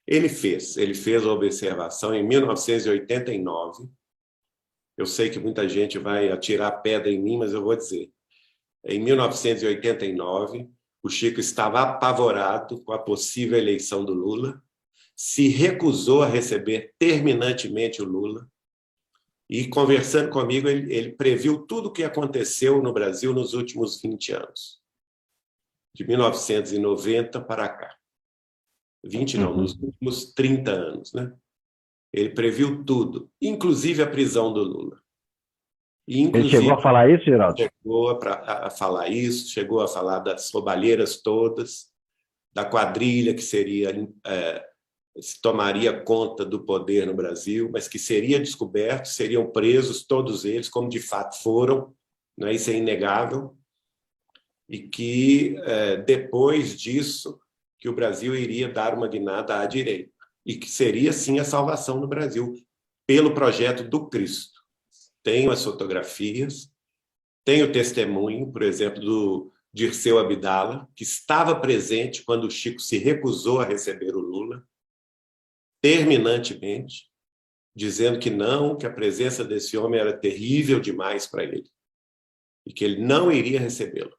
Ele fez a observação em 1989. Eu sei que muita gente vai atirar pedra em mim, mas eu vou dizer. Em 1989, o Chico estava apavorado com a possível eleição do Lula, se recusou a receber terminantemente o Lula, e, conversando comigo, ele previu tudo o que aconteceu no Brasil nos últimos 20 anos, de 1990 para cá. 20 não, nos últimos 30 anos, né? Ele previu tudo, inclusive a prisão do Lula. E, Ele chegou a falar isso, Geraldo? Chegou a falar isso, chegou a falar das roubalheiras todas, da quadrilha que se tomaria conta do poder no Brasil, mas que seria descoberto, seriam presos todos eles, como de fato foram, né? Isso é inegável, e que depois disso que o Brasil iria dar uma guinada à direita, e que seria sim a salvação do Brasil, pelo projeto do Cristo. Tenho as fotografias, tenho o testemunho, por exemplo, do Dirceu Abdala, que estava presente quando o Chico se recusou a receber o Lula, terminantemente, dizendo que não, que a presença desse homem era terrível demais para ele, e que ele não iria recebê-lo.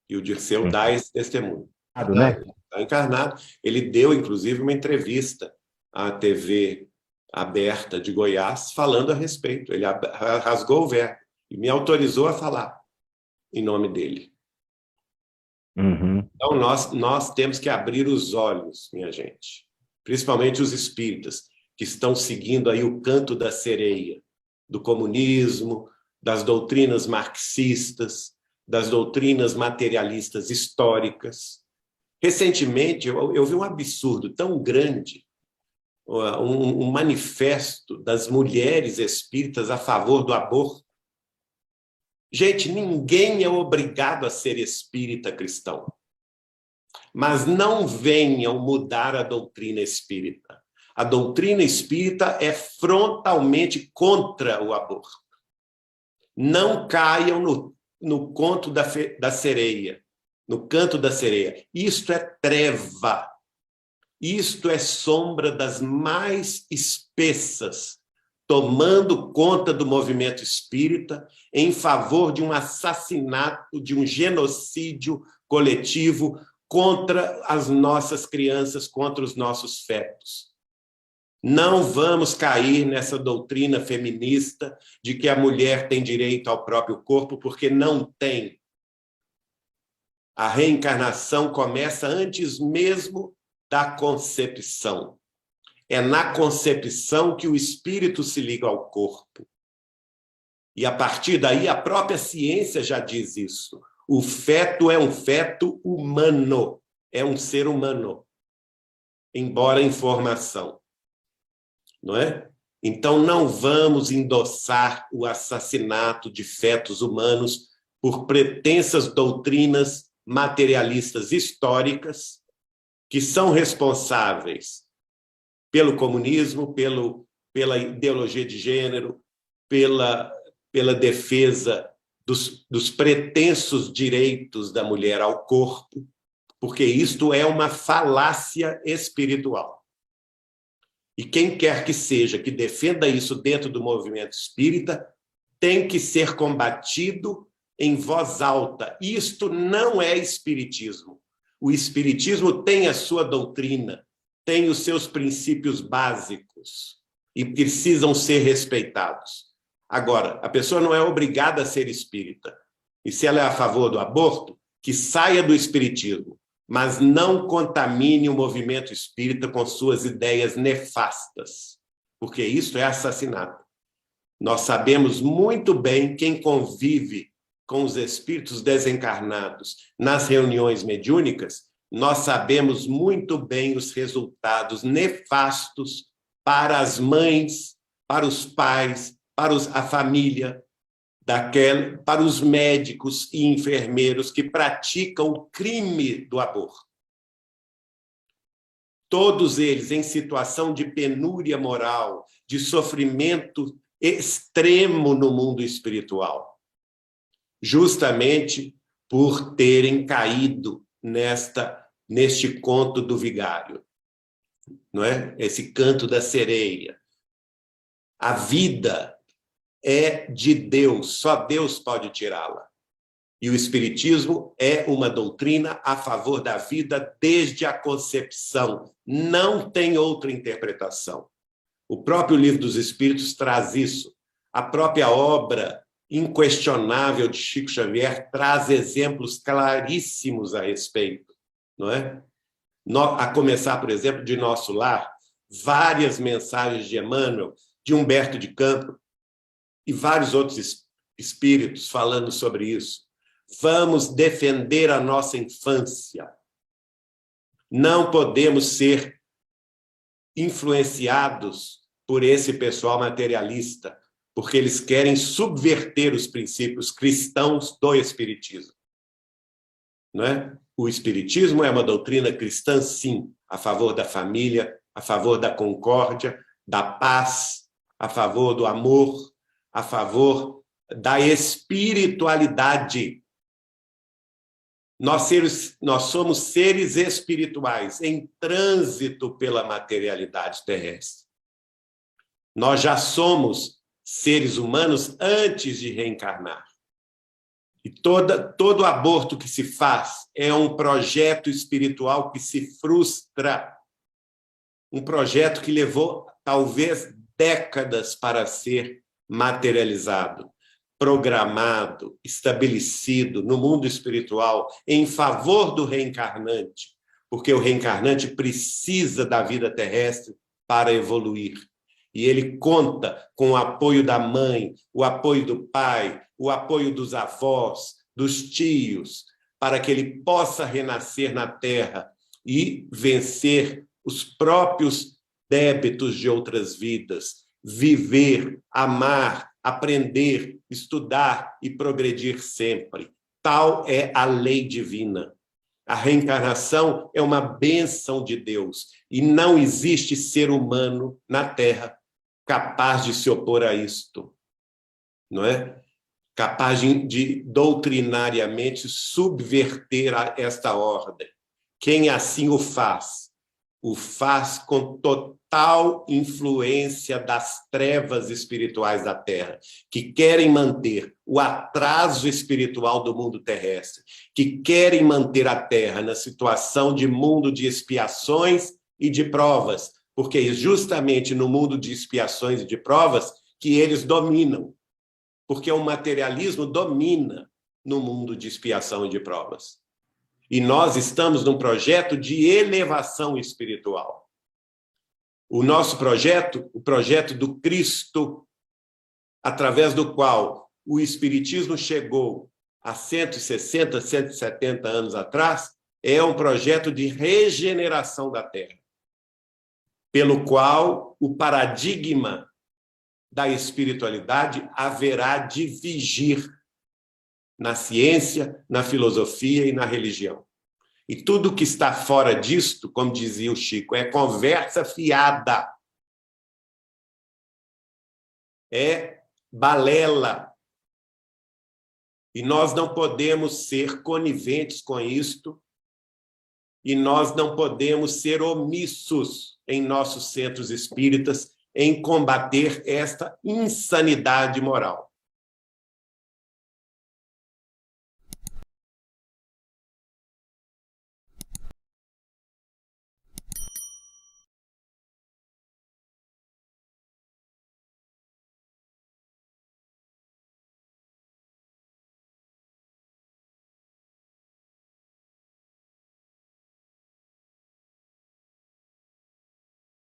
E o Dirceu dá esse testemunho. Está encarnado. Ele deu, inclusive, uma entrevista à TV aberta de Goiás, falando a respeito. Ele rasgou o verbo e me autorizou a falar em nome dele. Então, nós temos que abrir os olhos, minha gente, principalmente os espíritas, que estão seguindo aí o canto da sereia, do comunismo, das doutrinas marxistas, das doutrinas materialistas históricas. Recentemente, eu vi um absurdo tão grande, um manifesto das mulheres espíritas a favor do aborto. Gente, ninguém é obrigado a ser espírita cristão, mas não venham mudar a doutrina espírita. A doutrina espírita é frontalmente contra o aborto. Não caiam no conto da sereia, no canto da sereia. Isto é treva. Isto é sombra das mais espessas, tomando conta do movimento espírita em favor de um assassinato, de um genocídio coletivo contra as nossas crianças, contra os nossos fetos. Não vamos cair nessa doutrina feminista de que a mulher tem direito ao próprio corpo, porque não tem. A reencarnação começa antes mesmo da concepção. É na concepção que o espírito se liga ao corpo. E, a partir daí, a própria ciência já diz isso. O feto é um feto humano, é um ser humano, embora em formação. Não é? Então, não vamos endossar o assassinato de fetos humanos por pretensas doutrinas materialistas históricas que são responsáveis pelo comunismo, pela ideologia de gênero, pela defesa dos pretensos direitos da mulher ao corpo, porque isto é uma falácia espiritual. E quem quer que seja que defenda isso dentro do movimento espírita tem que ser combatido em voz alta. Isto não é espiritismo. O espiritismo tem a sua doutrina, tem os seus princípios básicos e precisam ser respeitados. Agora, a pessoa não é obrigada a ser espírita. E se ela é a favor do aborto, que saia do espiritismo, mas não contamine o movimento espírita com suas ideias nefastas, porque isso é assassinato. Nós sabemos muito bem, quem convive com os espíritos desencarnados nas reuniões mediúnicas, nós sabemos muito bem os resultados nefastos para as mães, para os pais, para a família, para os médicos e enfermeiros que praticam o crime do aborto. Todos eles em situação de penúria moral, de sofrimento extremo no mundo espiritual, justamente por terem caído neste conto do vigário. não é? Esse canto da sereia. A vida é de Deus, só Deus pode tirá-la. E o Espiritismo é uma doutrina a favor da vida desde a concepção. Não tem outra interpretação. O próprio Livro dos Espíritos traz isso. A própria obra inquestionável de Chico Xavier traz exemplos claríssimos a respeito, não é? A começar, por exemplo, de Nosso Lar, várias mensagens de Emmanuel, de Humberto de Campos e vários outros espíritos falando sobre isso. Vamos defender a nossa infância. Não podemos ser influenciados por esse pessoal materialista, porque eles querem subverter os princípios cristãos do Espiritismo. Não é? O Espiritismo é uma doutrina cristã, sim, a favor da família, a favor da concórdia, da paz, a favor do amor, a favor da espiritualidade. Nós somos seres espirituais em trânsito pela materialidade terrestre. Nós já somos seres humanos antes de reencarnar. E todo aborto que se faz é um projeto espiritual que se frustra. Um projeto que levou, talvez, décadas para ser materializado, programado, estabelecido no mundo espiritual em favor do reencarnante, porque o reencarnante precisa da vida terrestre para evoluir. E ele conta com o apoio da mãe, o apoio do pai, o apoio dos avós, dos tios, para que ele possa renascer na Terra e vencer os próprios débitos de outras vidas, viver, amar, aprender, estudar e progredir sempre. Tal é a lei divina. A reencarnação é uma bênção de Deus e não existe ser humano na Terra capaz de se opor a isto, não é? Capaz de doutrinariamente subverter esta ordem. Quem assim o faz com total influência das trevas espirituais da Terra, que querem manter o atraso espiritual do mundo terrestre, que querem manter a Terra na situação de mundo de expiações e de provas, porque é justamente no mundo de expiações e de provas que eles dominam, porque o materialismo domina no mundo de expiação e de provas. E nós estamos num projeto de elevação espiritual. O nosso projeto, o projeto do Cristo, através do qual o Espiritismo chegou há 160, 170 anos atrás, é um projeto de regeneração da Terra, pelo qual o paradigma da espiritualidade haverá de vigir na ciência, na filosofia e na religião. E tudo que está fora disto, como dizia o Chico, é conversa fiada. É balela. E nós não podemos ser coniventes com isto, e nós não podemos ser omissos em nossos centros espíritas em combater esta insanidade moral.